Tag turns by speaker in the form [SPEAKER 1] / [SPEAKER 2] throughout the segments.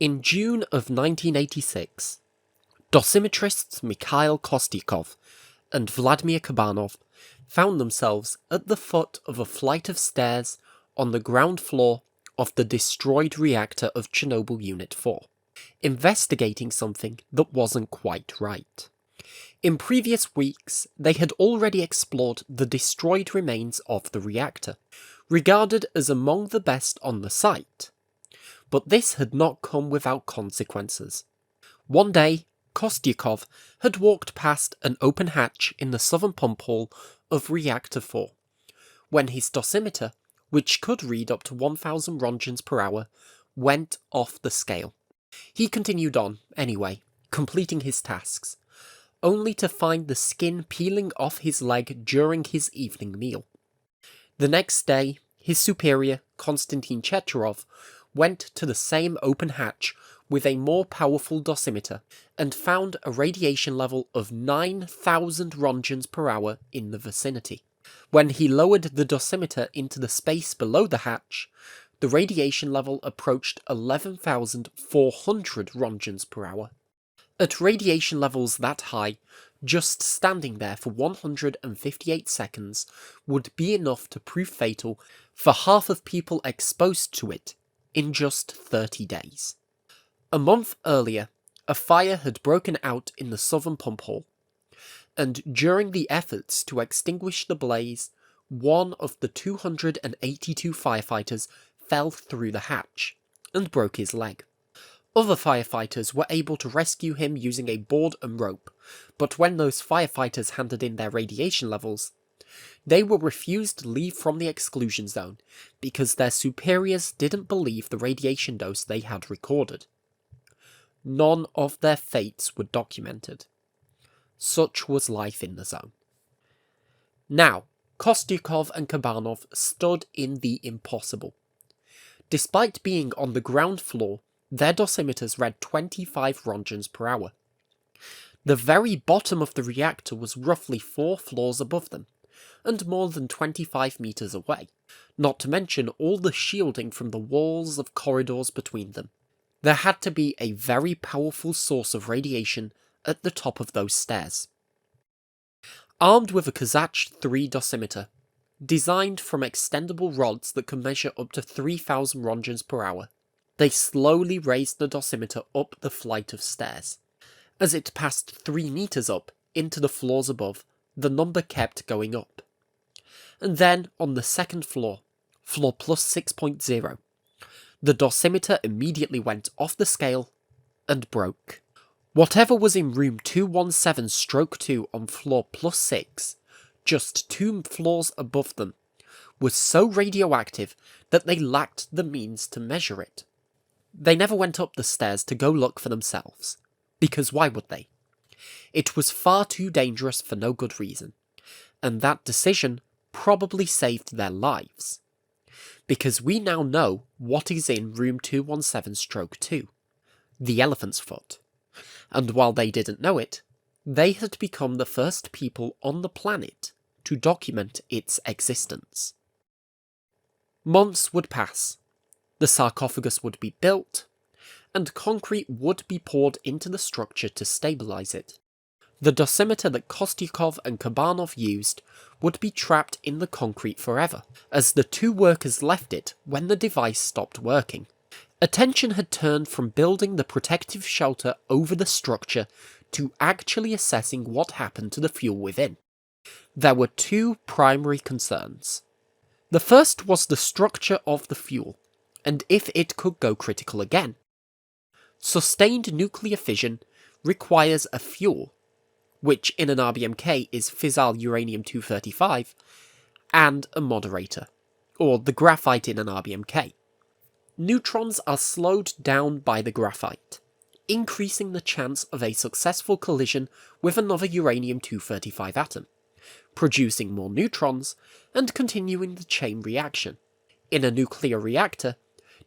[SPEAKER 1] In June of 1986, dosimetrists Mikhail Kostyakov and Vladimir Kabanov found themselves at the foot of a flight of stairs on the ground floor of the destroyed reactor of Chernobyl Unit 4, investigating something that wasn't quite right. In previous weeks, they had already explored the destroyed remains of the reactor, regarded as among the best on the site. But this had not come without consequences. One day, Kostyakov had walked past an open hatch in the southern pump hall of Reactor 4, when his dosimeter, which could read up to 1000 roentgens per hour, went off the scale. He continued on, anyway, completing his tasks, only to find the skin peeling off his leg during his evening meal. The next day, his superior, Konstantin Checherov, went to the same open hatch with a more powerful dosimeter and found a radiation level of 9,000 roentgens per hour in the vicinity. When he lowered the dosimeter into the space below the hatch, the radiation level approached 11,400 roentgens per hour. At radiation levels that high, just standing there for 158 seconds would be enough to prove fatal for half of people exposed to it in just 30 days. A month earlier, a fire had broken out in the southern pump hall, and during the efforts to extinguish the blaze, one of the 282 firefighters fell through the hatch and broke his leg. Other firefighters were able to rescue him using a board and rope, but when those firefighters handed in their radiation levels, they were refused leave from the exclusion zone because their superiors didn't believe the radiation dose they had recorded. None of their fates were documented. Such was life in the zone. Now, Kostyakov and Kabanov stood in the impossible. Despite being on the ground floor, their dosimeters read 25 roentgens per hour. The very bottom of the reactor was roughly 4 floors above them, and more than 25 meters away, not to mention all the shielding from the walls of corridors between them. There had to be a very powerful source of radiation at the top of those stairs. Armed with a Kazach 3 dosimeter, designed from extendable rods that could measure up to 3,000 roentgens per hour, they slowly raised the dosimeter up the flight of stairs. As it passed 3 meters up into the floors above, the number kept going up. And then, on the second floor, floor plus 6.0, the dosimeter immediately went off the scale and broke. Whatever was in room 217/2 on floor plus 6, just 2 floors above them, was so radioactive that they lacked the means to measure it. They never went up the stairs to go look for themselves, because why would they? It was far too dangerous for no good reason, and that decision probably saved their lives. Because we now know what is in room 217/2, the elephant's foot. And while they didn't know it, they had become the first people on the planet to document its existence. Months would pass, the sarcophagus would be built, and concrete would be poured into the structure to stabilize it. The dosimeter that Kostyakov and Kabanov used would be trapped in the concrete forever, as the 2 workers left it when the device stopped working. Attention had turned from building the protective shelter over the structure to actually assessing what happened to the fuel within. There were 2 primary concerns. The first was the structure of the fuel, and if it could go critical again. Sustained nuclear fission requires a fuel, which in an RBMK is fissile uranium-235, and a moderator, or the graphite in an RBMK. Neutrons are slowed down by the graphite, increasing the chance of a successful collision with another uranium-235 atom, producing more neutrons and continuing the chain reaction. In a nuclear reactor,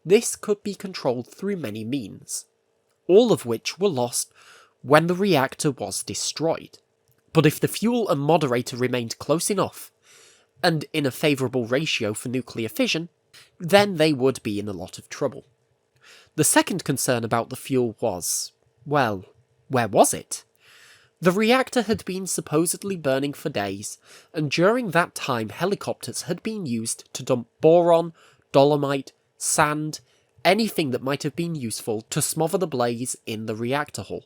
[SPEAKER 1] this could be controlled through many means, all of which were lost when the reactor was destroyed. But if the fuel and moderator remained close enough, and in a favourable ratio for nuclear fission, then they would be in a lot of trouble. The second concern about the fuel was, well, where was it? The reactor had been supposedly burning for days, and during that time helicopters had been used to dump boron, dolomite, sand, anything that might have been useful to smother the blaze in the reactor hull.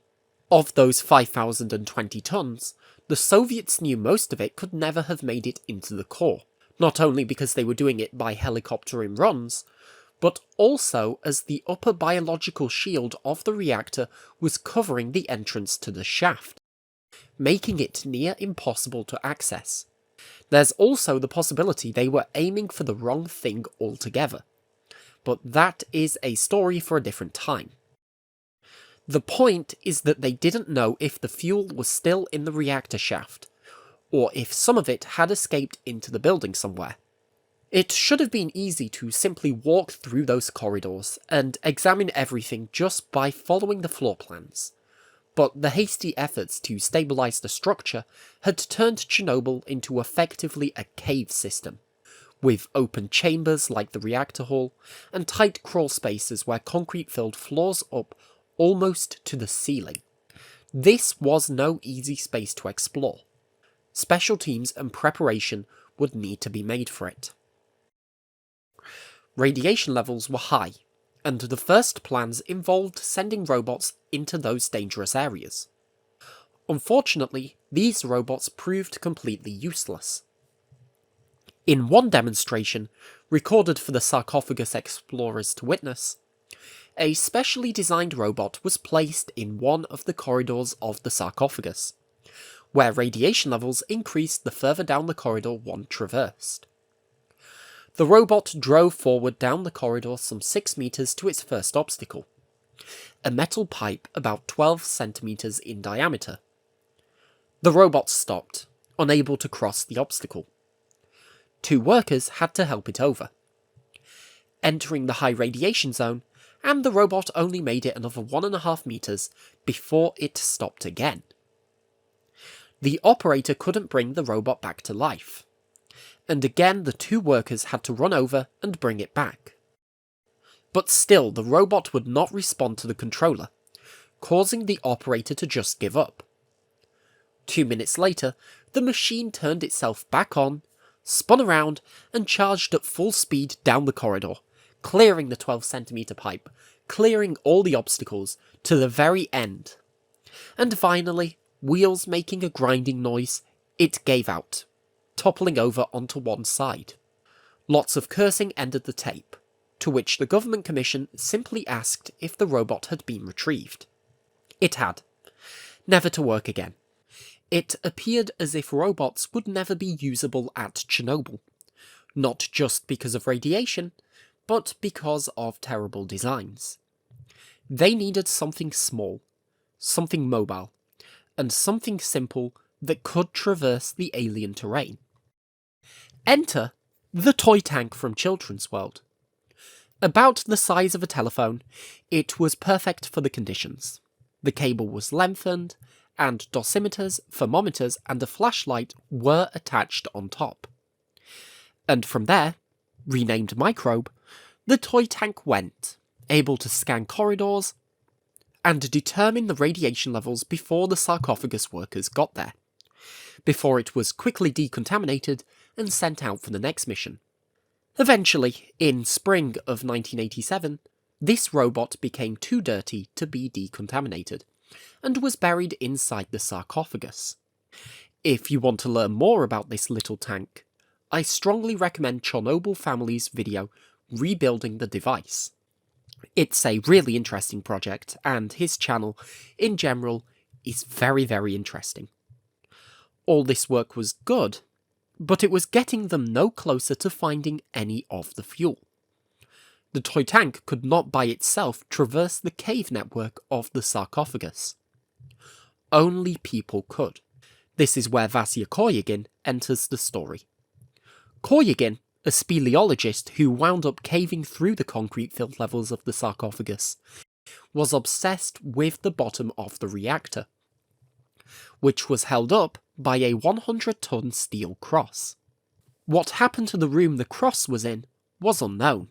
[SPEAKER 1] Of those 5,020 tons, the Soviets knew most of it could never have made it into the core, not only because they were doing it by helicopter in runs, but also as the upper biological shield of the reactor was covering the entrance to the shaft, making it near impossible to access. There's also the possibility they were aiming for the wrong thing altogether, but that is a story for a different time. The point is that they didn't know if the fuel was still in the reactor shaft, or if some of it had escaped into the building somewhere. It should have been easy to simply walk through those corridors and examine everything just by following the floor plans, but the hasty efforts to stabilize the structure had turned Chernobyl into effectively a cave system, with open chambers like the reactor hall, and tight crawl spaces where concrete filled floors up almost to the ceiling. This was no easy space to explore. Special teams and preparation would need to be made for it. Radiation levels were high, and the first plans involved sending robots into those dangerous areas. Unfortunately, these robots proved completely useless. In one demonstration, recorded for the Sarcophagus explorers to witness, a specially designed robot was placed in one of the corridors of the sarcophagus, where radiation levels increased the further down the corridor one traversed. The robot drove forward down the corridor some 6 meters to its first obstacle, a metal pipe about 12 centimeters in diameter. The robot stopped, unable to cross the obstacle. 2 workers had to help it over, entering the high radiation zone, and the robot only made it another 1.5 meters before it stopped again. The operator couldn't bring the robot back to life, and again the 2 workers had to run over and bring it back. But still, the robot would not respond to the controller, causing the operator to just give up. 2 minutes later, the machine turned itself back on, spun around, and charged at full speed down the corridor, clearing the 12 centimeter pipe, clearing all the obstacles, to the very end. And finally, wheels making a grinding noise, it gave out, toppling over onto one side. Lots of cursing ended the tape, to which the government commission simply asked if the robot had been retrieved. It had, never to work again. It appeared as if robots would never be usable at Chernobyl, not just because of radiation, but because of terrible designs. They needed something small, something mobile, and something simple that could traverse the alien terrain. Enter the toy tank from Children's World. About the size of a telephone, it was perfect for the conditions. The cable was lengthened, and dosimeters, thermometers, and a flashlight were attached on top. And from there, renamed Microbe, the toy tank went, able to scan corridors and determine the radiation levels before the sarcophagus workers got there, before it was quickly decontaminated and sent out for the next mission. Eventually, in spring of 1987, this robot became too dirty to be decontaminated, and was buried inside the sarcophagus. If you want to learn more about this little tank, I strongly recommend Chernobyl Family's video Rebuilding the Device. It's a really interesting project, and his channel, in general, is very, very interesting. All this work was good, but it was getting them no closer to finding any of the fuel. The toy tank could not by itself traverse the cave network of the sarcophagus. Only people could. This is where Vasya Koryagin enters the story. Koryagin, a speleologist who wound up caving through the concrete-filled levels of the sarcophagus, was obsessed with the bottom of the reactor, which was held up by a 100-ton steel cross. What happened to the room the cross was in was unknown.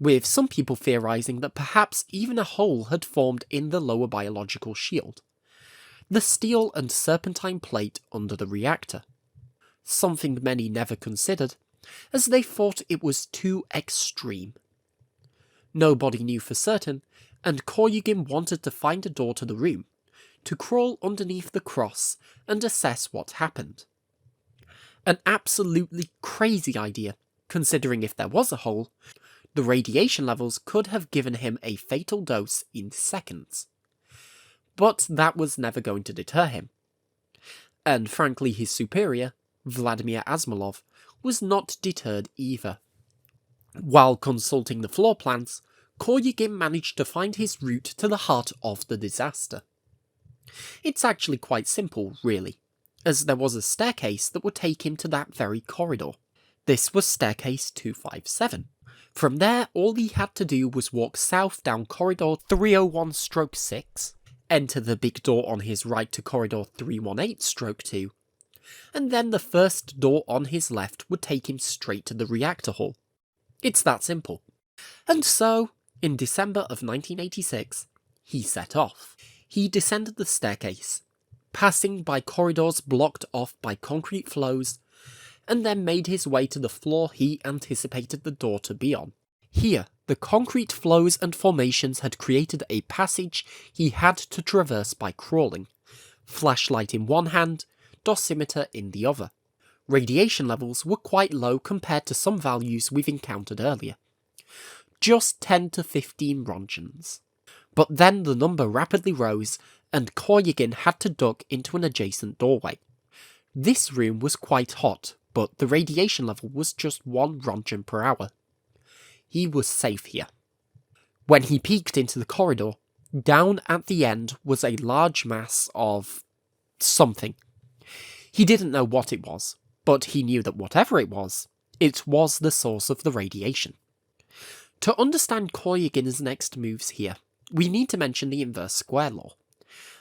[SPEAKER 1] with some people theorizing that perhaps even a hole had formed in the lower biological shield, the steel and serpentine plate under the reactor. Something many never considered, as they thought it was too extreme. Nobody knew for certain, and Koryagin wanted to find a door to the room, to crawl underneath the cross and assess what happened. An absolutely crazy idea, considering if there was a hole, the radiation levels could have given him a fatal dose in seconds. But that was never going to deter him. And frankly, his superior, Vladimir Asmolov, was not deterred either. While consulting the floor plans, Koryagin managed to find his route to the heart of the disaster. It's actually quite simple, really, as there was a staircase that would take him to that very corridor. This was staircase 257. From there, all he had to do was walk south down corridor 301/6, enter the big door on his right to corridor 318/2, and then the first door on his left would take him straight to the reactor hall. It's that simple. And so, in December of 1986, he set off. He descended the staircase, passing by corridors blocked off by concrete flows, and then made his way to the floor he anticipated the door to be on. Here, the concrete flows and formations had created a passage he had to traverse by crawling, flashlight in one hand, dosimeter in the other. Radiation levels were quite low compared to some values we've encountered earlier. Just 10 to 15 roentgens. But then the number rapidly rose, and Koryagin had to duck into an adjacent doorway. This room was quite hot, but the radiation level was just 1 roentgen per hour. He was safe here. When he peeked into the corridor, down at the end was a large mass of something. He didn't know what it was, but he knew that whatever it was the source of the radiation. To understand Koryagin's next moves here, we need to mention the inverse square law,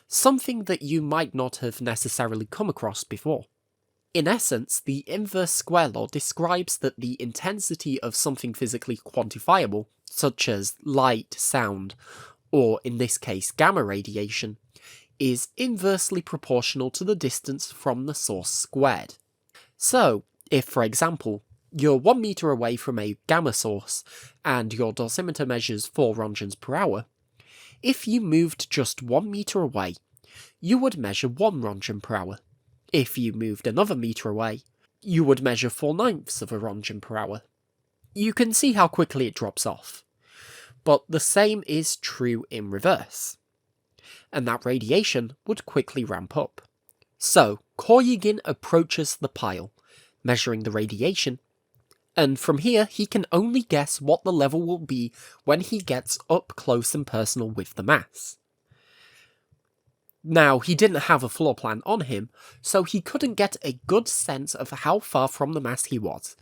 [SPEAKER 1] something that you might not have necessarily come across before. In essence, the inverse square law describes that the intensity of something physically quantifiable, such as light, sound, or in this case gamma radiation, is inversely proportional to the distance from the source squared. So, if for example, you're 1 meter away from a gamma source and your dosimeter measures 4 roentgens per hour, if you moved just 1 meter away, you would measure 1 roentgen per hour. If you moved another meter away, you would measure 4/9 of a roentgen per hour. You can see how quickly it drops off. But the same is true in reverse, and that radiation would quickly ramp up. So, Koryagin approaches the pile, measuring the radiation, and from here he can only guess what the level will be when he gets up close and personal with the mass. Now, he didn't have a floor plan on him, so he couldn't get a good sense of how far from the mass he was,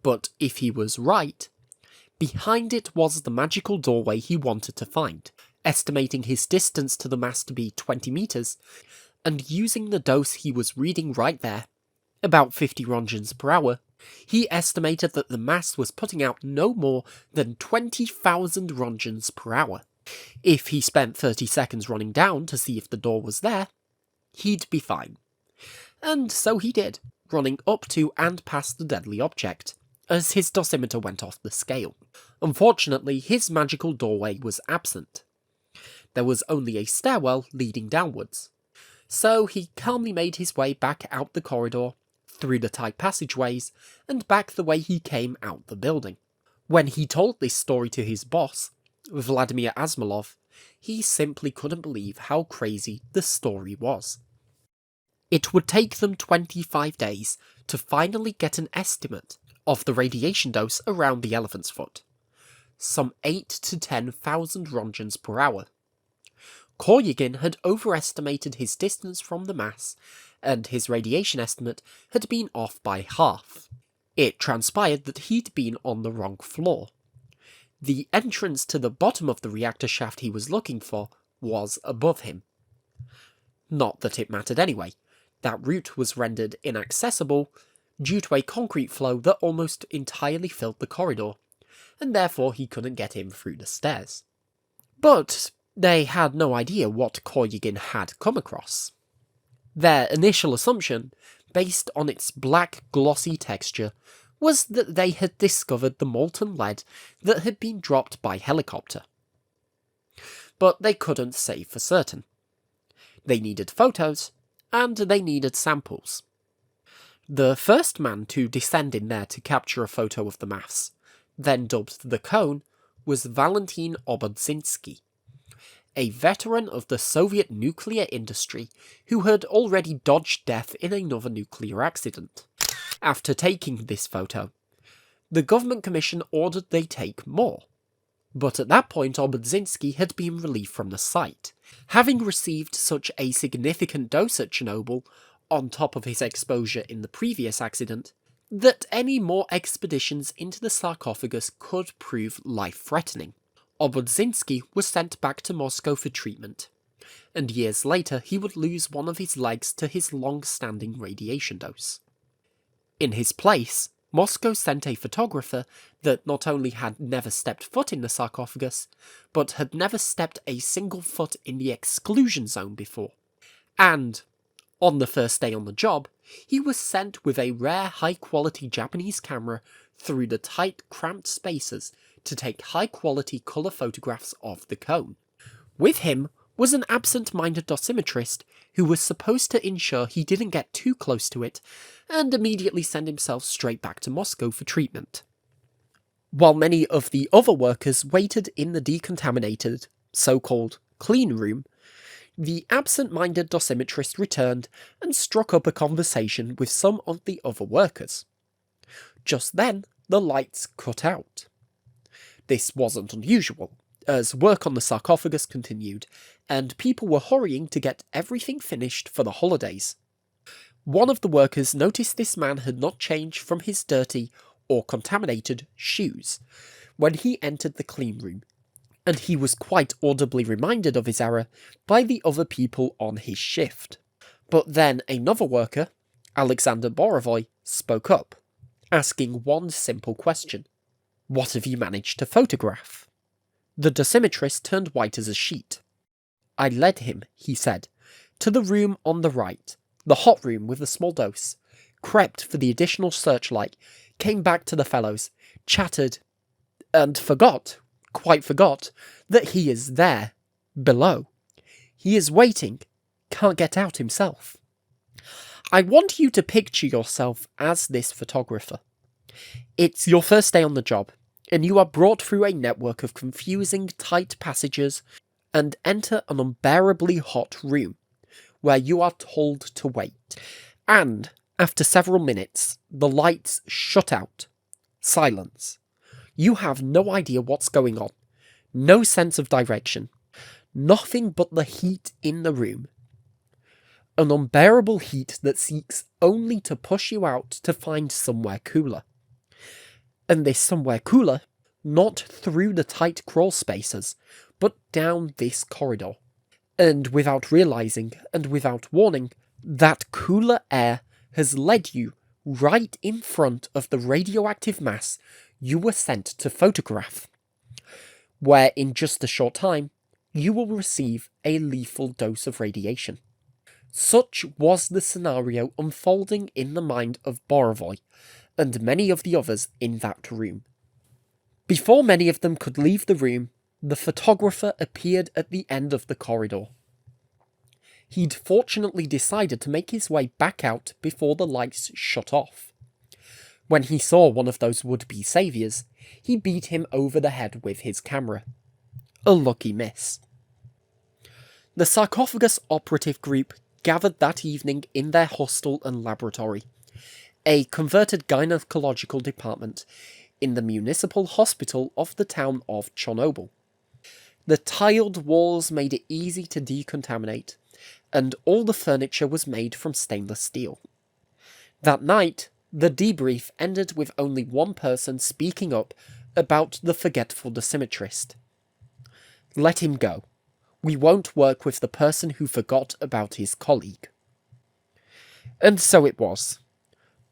[SPEAKER 1] but if he was right, behind it was the magical doorway he wanted to find. Estimating his distance to the mass to be 20 meters, and using the dose he was reading right there, about 50 roentgens per hour, he estimated that the mass was putting out no more than 20,000 roentgens per hour. If he spent 30 seconds running down to see if the door was there, he'd be fine. And so he did, running up to and past the deadly object, as his dosimeter went off the scale. Unfortunately, his magical doorway was absent. There was only a stairwell leading downwards. So he calmly made his way back out the corridor, through the tight passageways, and back the way he came out the building. When he told this story to his boss, Vladimir Asmolov, he simply couldn't believe how crazy the story was. It would take them 25 days to finally get an estimate of the radiation dose around the elephant's foot. Some 8 to 10,000 roentgens per hour. Koryagin had overestimated his distance from the mass, and his radiation estimate had been off by half. It transpired that he'd been on the wrong floor. The entrance to the bottom of the reactor shaft he was looking for was above him. Not that it mattered anyway. That route was rendered inaccessible due to a concrete flow that almost entirely filled the corridor, and therefore he couldn't get in through the stairs. But they had no idea what Koryagin had come across. Their initial assumption, based on its black glossy texture, was that they had discovered the molten lead that had been dropped by helicopter. But they couldn't say for certain. They needed photos, and they needed samples. The first man to descend in there to capture a photo of the mass, then dubbed the cone, was Valentin Obodzinski, a veteran of the Soviet nuclear industry who had already dodged death in another nuclear accident. After taking this photo, the government commission ordered they take more. But at that point Obodzinski had been relieved from the site, having received such a significant dose at Chernobyl, on top of his exposure in the previous accident, that any more expeditions into the sarcophagus could prove life-threatening. Obodzinski was sent back to Moscow for treatment, and years later he would lose one of his legs to his long-standing radiation dose. In his place, Moscow sent a photographer that not only had never stepped foot in the sarcophagus, but had never stepped a single foot in the exclusion zone before. And, on the first day on the job, he was sent with a rare high-quality Japanese camera through the tight, cramped spaces to take high-quality colour photographs of the cone. With him was an absent-minded dosimetrist who was supposed to ensure he didn't get too close to it and immediately send himself straight back to Moscow for treatment. While many of the other workers waited in the decontaminated, so-called clean room, the absent-minded dosimetrist returned and struck up a conversation with some of the other workers. Just then, the lights cut out. This wasn't unusual, as work on the sarcophagus continued, and people were hurrying to get everything finished for the holidays. One of the workers noticed this man had not changed from his dirty or contaminated shoes when he entered the clean room, and he was quite audibly reminded of his error by the other people on his shift. But then another worker, Alexander Borovoy, spoke up, asking one simple question. "What have you managed to photograph?" The dosimetrist turned white as a sheet. "I led him," he said, "to the room on the right, the hot room with the small dose, crept for the additional searchlight, came back to the fellows, chatted, and quite forgot, that he is there, below. He is waiting, can't get out himself." I want you to picture yourself as this photographer. It's your first day on the job, and you are brought through a network of confusing, tight passages and enter an unbearably hot room, where you are told to wait. And, after several minutes, the lights shut out. Silence. You have no idea what's going on. No sense of direction. Nothing but the heat in the room. An unbearable heat that seeks only to push you out to find somewhere cooler. And this somewhere cooler, not through the tight crawl spaces, but down this corridor. And without realizing, and without warning, that cooler air has led you right in front of the radioactive mass you were sent to photograph, where in just a short time, you will receive a lethal dose of radiation. Such was the scenario unfolding in the mind of Borovoy, and many of the others in that room. Before many of them could leave the room, the photographer appeared at the end of the corridor. He'd fortunately decided to make his way back out before the lights shut off. When he saw one of those would-be saviours, he beat him over the head with his camera. A lucky miss. The sarcophagus operative group gathered that evening in their hostel and laboratory, a converted gynecological department in the municipal hospital of the town of Chornobyl. The tiled walls made it easy to decontaminate, and all the furniture was made from stainless steel. That night, the debrief ended with only one person speaking up about the forgetful dosimetrist. "Let him go. We won't work with the person who forgot about his colleague." And so it was.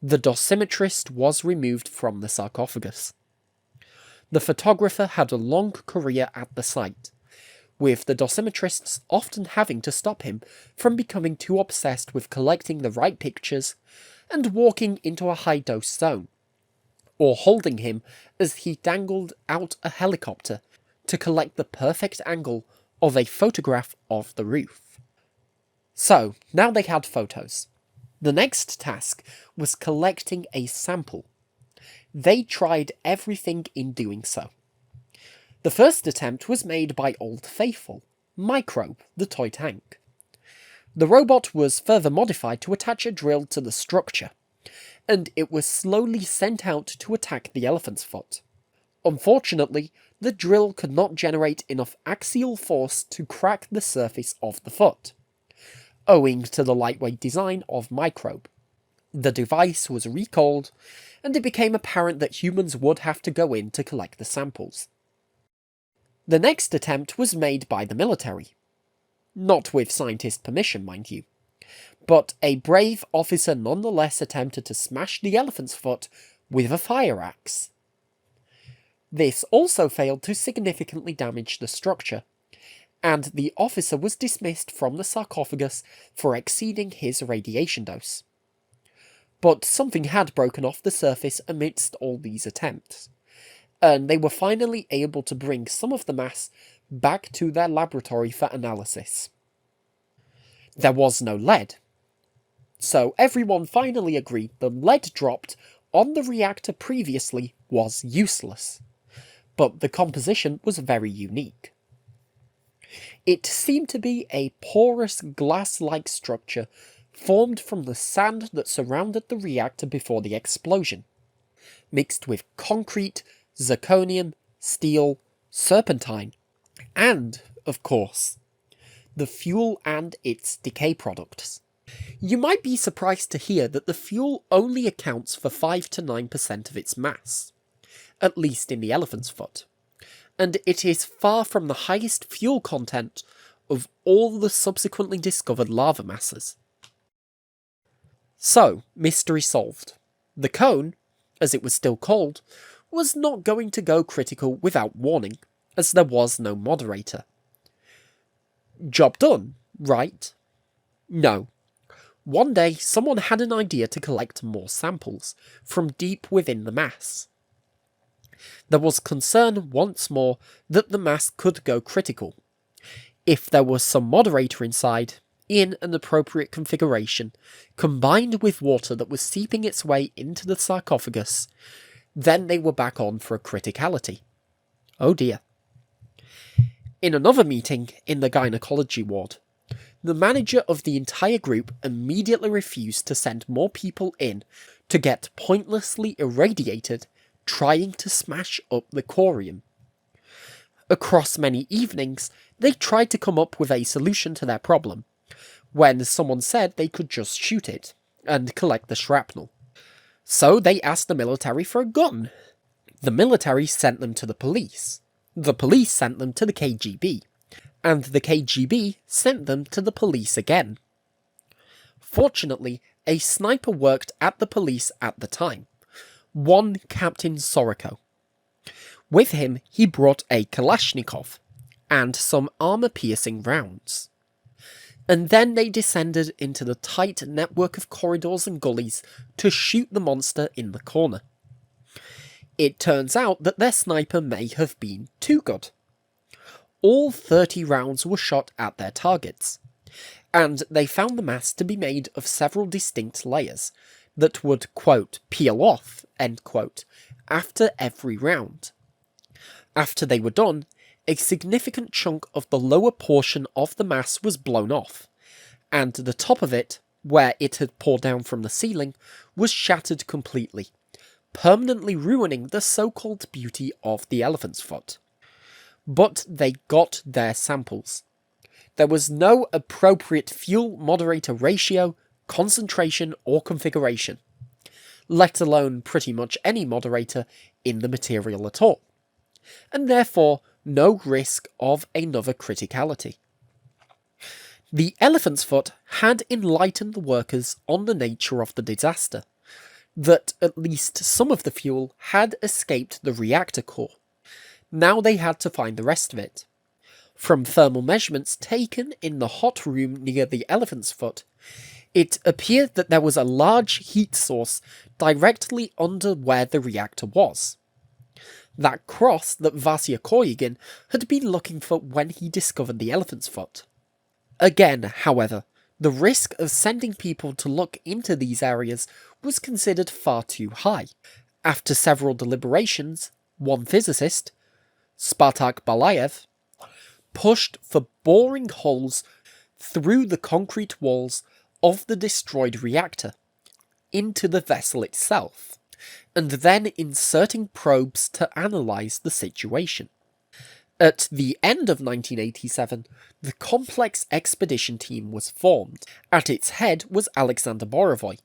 [SPEAKER 1] The dosimetrist was removed from the sarcophagus. The photographer had a long career at the site, with the dosimetrists often having to stop him from becoming too obsessed with collecting the right pictures and walking into a high-dose zone, or holding him as he dangled out a helicopter to collect the perfect angle of a photograph of the roof. So, now they had photos. The next task was collecting a sample. They tried everything in doing so. The first attempt was made by Old Faithful, Microbe, the toy tank. The robot was further modified to attach a drill to the structure, and it was slowly sent out to attack the elephant's foot. Unfortunately, the drill could not generate enough axial force to crack the surface of the foot, owing to the lightweight design of Microbe. The device was recalled, and it became apparent that humans would have to go in to collect the samples. The next attempt was made by the military. Not with scientist permission, mind you. But a brave officer nonetheless attempted to smash the elephant's foot with a fire axe. This also failed to significantly damage the structure, and the officer was dismissed from the sarcophagus for exceeding his radiation dose. But something had broken off the surface amidst all these attempts, and they were finally able to bring some of the mass back to their laboratory for analysis. There was no lead, so everyone finally agreed the lead dropped on the reactor previously was useless, but the composition was very unique. It seemed to be a porous glass-like structure formed from the sand that surrounded the reactor before the explosion, mixed with concrete, zirconium, steel, serpentine, and, of course, the fuel and its decay products. You might be surprised to hear that the fuel only accounts for 5 to 9% of its mass, at least in the elephant's foot, and it is far from the highest fuel content of all the subsequently discovered lava masses. So, mystery solved. The cone, as it was still called, was not going to go critical without warning, as there was no moderator. Job done, right? No. One day, someone had an idea to collect more samples from deep within the mass. There was concern once more that the mass could go critical. If there was some moderator inside, in an appropriate configuration, combined with water that was seeping its way into the sarcophagus, then they were back on for a criticality. Oh dear. In another meeting in the gynecology ward, the manager of the entire group immediately refused to send more people in to get pointlessly irradiated trying to smash up the corium. Across many evenings, they tried to come up with a solution to their problem, when someone said they could just shoot it and collect the shrapnel. So they asked the military for a gun. The military sent them to the police. The police sent them to the KGB. And the KGB sent them to the police again. Fortunately, a sniper worked at the police at the time. One Captain Soroko. With him, he brought a Kalashnikov and some armor-piercing rounds. And then they descended into the tight network of corridors and gullies to shoot the monster in the corner. It turns out that their sniper may have been too good. All 30 rounds were shot at their targets, and they found the mass to be made of several distinct layers that would, quote, peel off, end quote, after every round. After they were done, a significant chunk of the lower portion of the mass was blown off, and the top of it, where it had poured down from the ceiling, was shattered completely, permanently ruining the so-called beauty of the elephant's foot. But they got their samples. There was no appropriate fuel moderator ratio, concentration, or configuration, let alone pretty much any moderator in the material at all, and therefore no risk of another criticality. The elephant's foot had enlightened the workers on the nature of the disaster, that at least some of the fuel had escaped the reactor core, Now they had to find the rest of it. From thermal measurements taken in the hot room near the elephant's foot, it appeared that there was a large heat source directly under where the reactor was. That cross that Vasya Koryagin had been looking for when he discovered the elephant's foot. Again, however, the risk of sending people to look into these areas was considered far too high. After several deliberations, one physicist, Spartak Balayev, pushed for boring holes through the concrete walls of the destroyed reactor into the vessel itself, and then inserting probes to analyse the situation. At the end of 1987, the complex expedition team was formed. At its head was Alexander Borovoy,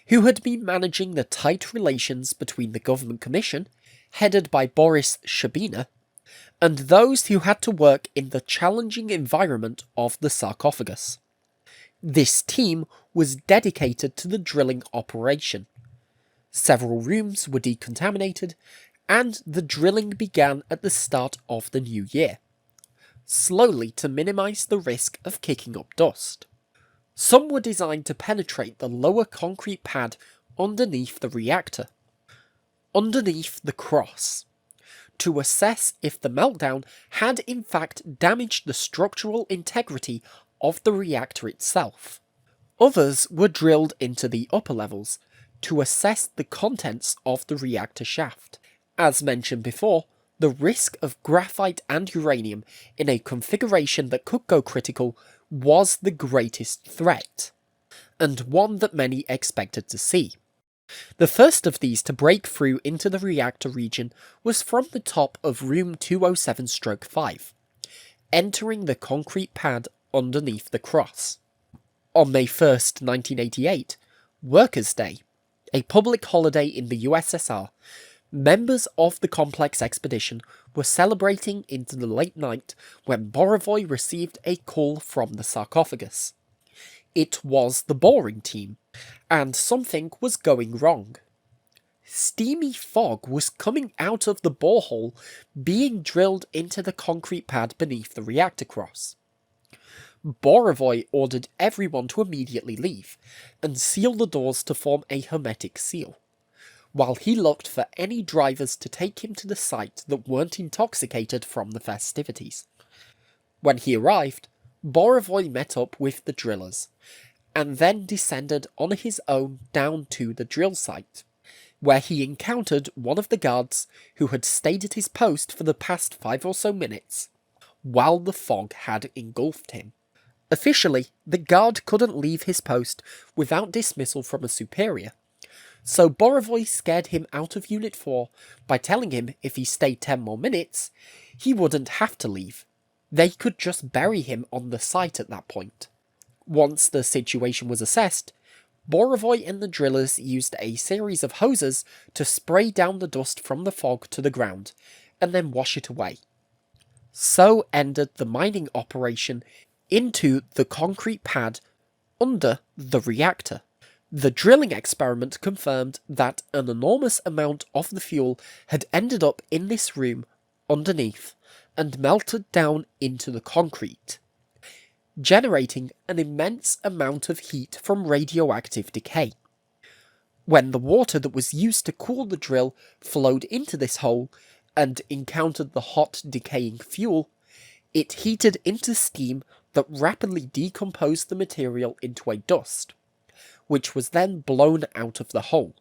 [SPEAKER 1] who had been managing the tight relations between the government commission, headed by Boris Shabina, and those who had to work in the challenging environment of the sarcophagus. This team was dedicated to the drilling operation. Several rooms were decontaminated, and the drilling began at the start of the new year, slowly to minimise the risk of kicking up dust. Some were designed to penetrate the lower concrete pad underneath the reactor, underneath the cross, to assess if the meltdown had in fact damaged the structural integrity of the reactor itself. Others were drilled into the upper levels to assess the contents of the reactor shaft. As mentioned before, the risk of graphite and uranium in a configuration that could go critical was the greatest threat, and one that many expected to see. The first of these to break through into the reactor region was from the top of room 207-5, entering the concrete pad underneath the cross. On May 1st, 1988, Workers' Day, a public holiday in the USSR, members of the complex expedition were celebrating into the late night when Borovoy received a call from the sarcophagus. It was the boring team, and something was going wrong. Steamy fog was coming out of the borehole being drilled into the concrete pad beneath the reactor cross. Borovoy ordered everyone to immediately leave and seal the doors to form a hermetic seal, while he looked for any drivers to take him to the site that weren't intoxicated from the festivities. When he arrived, Borovoy met up with the drillers, and then descended on his own down to the drill site, where he encountered one of the guards who had stayed at his post for the past 5 or so minutes, while the fog had engulfed him. Officially, the guard couldn't leave his post without dismissal from a superior, so Borovoy scared him out of Unit 4 by telling him if he stayed 10 more minutes, he wouldn't have to leave. They could just bury him on the site at that point. Once the situation was assessed, Borovoy and the drillers used a series of hoses to spray down the dust from the fog to the ground, and then wash it away. So ended the mining operation into the concrete pad under the reactor. The drilling experiment confirmed that an enormous amount of the fuel had ended up in this room underneath and melted down into the concrete, generating an immense amount of heat from radioactive decay. When the water that was used to cool the drill flowed into this hole and encountered the hot, decaying fuel, it heated into steam that rapidly decomposed the material into a dust, which was then blown out of the hole.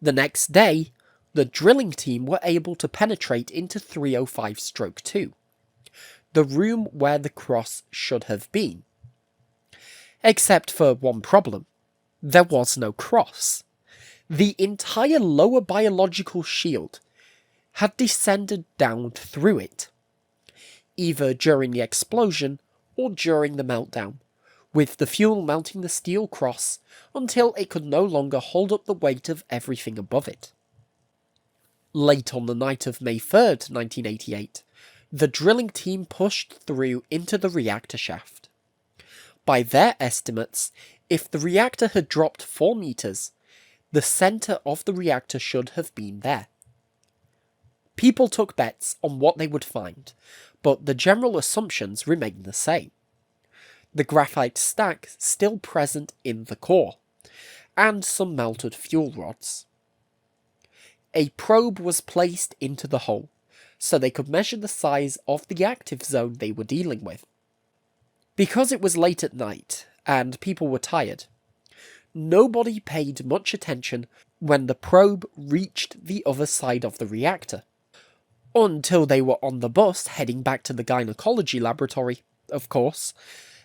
[SPEAKER 1] The next day, the drilling team were able to penetrate into 305-2, the room where the cross should have been. Except for one problem. There was no cross. The entire lower biological shield had descended down through it, either during the explosion or during the meltdown, with the fuel melting the steel cross until it could no longer hold up the weight of everything above it. Late on the night of May 3rd, 1988, the drilling team pushed through into the reactor shaft. By their estimates, if the reactor had dropped 4 meters, the centre of the reactor should have been there. People took bets on what they would find, but the general assumptions remained the same. The graphite stack still present in the core, and some melted fuel rods. A probe was placed into the hole, so they could measure the size of the active zone they were dealing with. Because it was late at night, and people were tired, nobody paid much attention when the probe reached the other side of the reactor. Until they were on the bus heading back to the gynecology laboratory, of course,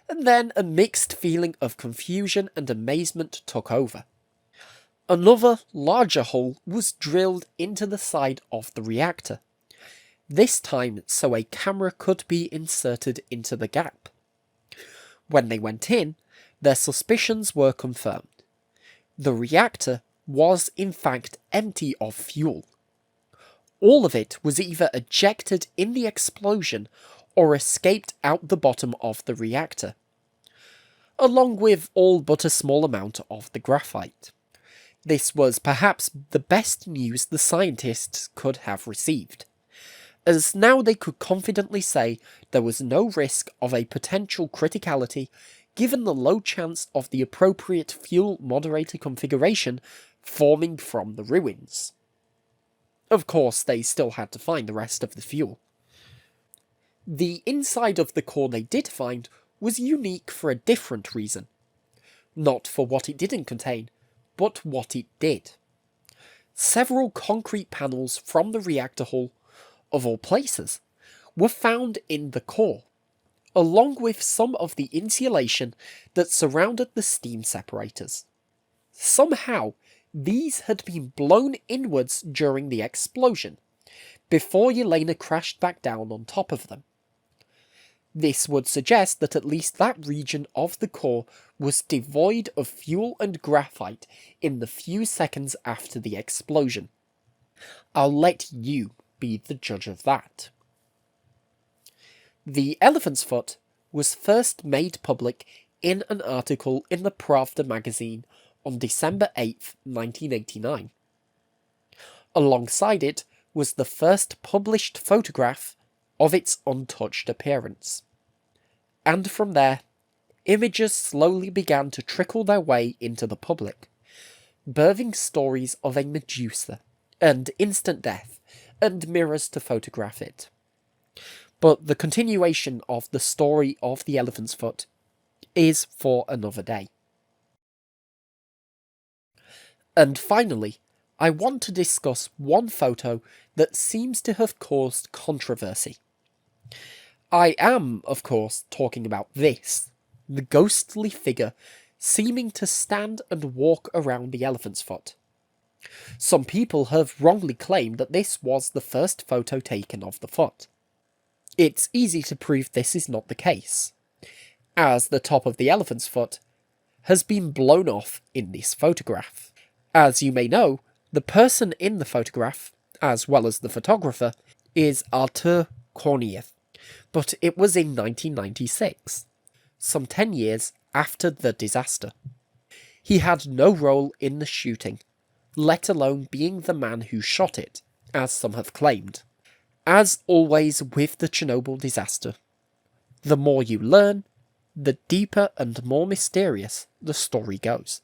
[SPEAKER 1] and then a mixed feeling of confusion and amazement took over. Another, larger hole was drilled into the side of the reactor, this time so a camera could be inserted into the gap. When they went in, their suspicions were confirmed. The reactor was in fact empty of fuel. All of it was either ejected in the explosion or escaped out the bottom of the reactor, along with all but a small amount of the graphite. This was perhaps the best news the scientists could have received, as now they could confidently say there was no risk of a potential criticality given the low chance of the appropriate fuel moderator configuration forming from the ruins. Of course, they still had to find the rest of the fuel. The inside of the core they did find was unique for a different reason. Not for what it didn't contain, but what it did. Several concrete panels from the reactor hull, of all places, were found in the core, along with some of the insulation that surrounded the steam separators. Somehow, these had been blown inwards during the explosion, before Yelena crashed back down on top of them. This would suggest that at least that region of the core was devoid of fuel and graphite in the few seconds after the explosion. I'll let you be the judge of that. The elephant's foot was first made public in an article in the Pravda magazine on December 8, 1989. Alongside it was the first published photograph of its untouched appearance. And from there, images slowly began to trickle their way into the public, birthing stories of a Medusa, and instant death, and mirrors to photograph it. But the continuation of the story of the elephant's foot is for another day. And finally, I want to discuss one photo that seems to have caused controversy. I am, of course, talking about this, the ghostly figure seeming to stand and walk around the elephant's foot. Some people have wrongly claimed that this was the first photo taken of the foot. It's easy to prove this is not the case, as the top of the elephant's foot has been blown off in this photograph. As you may know, the person in the photograph, as well as the photographer, is Artur Korniev, but it was in 1996, some 10 years after the disaster. He had no role in the shooting, let alone being the man who shot it, as some have claimed. As always with the Chernobyl disaster, the more you learn, the deeper and more mysterious the story goes.